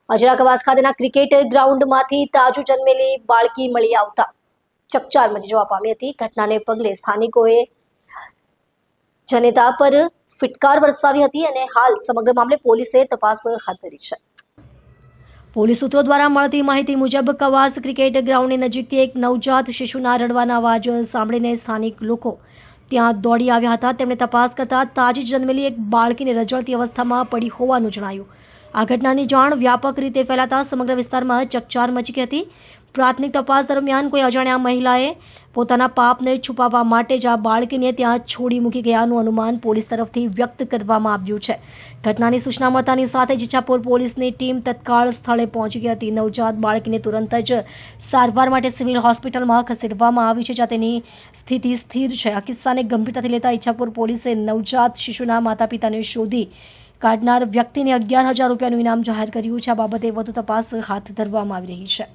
અજરાકવાસ ખાતેના ક્રિકેટ ગ્રાઉન્ડમાંથી તાજું જન્મેલી બાળકી મળી આવતા ચકચાર મચી જવા પામી હતી. ઘટનાને પગલે સ્થાનિકોએ જનેતા પર ફિટકાર વરસાવી હતી અને હાલ સમગ્ર મામલે પોલીસે તપાસ હાથ ધરી છે. પોલીસ સૂત્રો દ્વારા મળતી માહિતી મુજબ કવાસ ક્રિકેટ ગ્રાઉન્ડની નજીકથી એક નવજાત શિશુના રડવાના અવાજ સાંભળીને સ્થાનિક લોકો ત્યાં દોડી આવ્યા હતા. તેમણે તપાસ કરતા તાજી જન્મેલી એક બાળકીને રજળતી અવસ્થામાં પડી હોવાનું જણાયું. આ ઘટનાની જાણ વ્યાપક રીતે ફેલાતા સમગ્ર વિસ્તારમાં ચકચાર મચી ગઈ હતી. પ્રાથમિક તપાસ દરમિયાન કોઈ અજાણ્યા મહિલાએ પોતાના પાપને છુપાવવા માટે જ આ બાળકીને ત્યાં છોડી મૂકી ગયાનું અનુમાન પોલીસ તરફથી વ્યક્ત કરવામાં આવ્યું છે. ઘટનાની સૂચના મળતાની સાથે જ ઈચ્છાપુર પોલીસની ટીમ તત્કાળ સ્થળે પહોંચી ગઈ હતી. નવજાત બાળકીને તુરંત જ સારવાર માટે સિવિલ હોસ્પિટલમાં ખસેડવામાં આવી છે, જ્યાં તેની સ્થિતિ સ્થિર છે. આ કિસ્સાને ગંભીરતાથી લેતા ઈચ્છાપુર પોલીસે નવજાત શિશુના માતા પિતાને શોધી કાઢનાર વ્યક્તિને 11,000 રૂપિયાનું ઇનામ જાહેર કર્યું છે. આ બાબતે વધુ તપાસ હાથ ધરવામાં આવી રહી છે.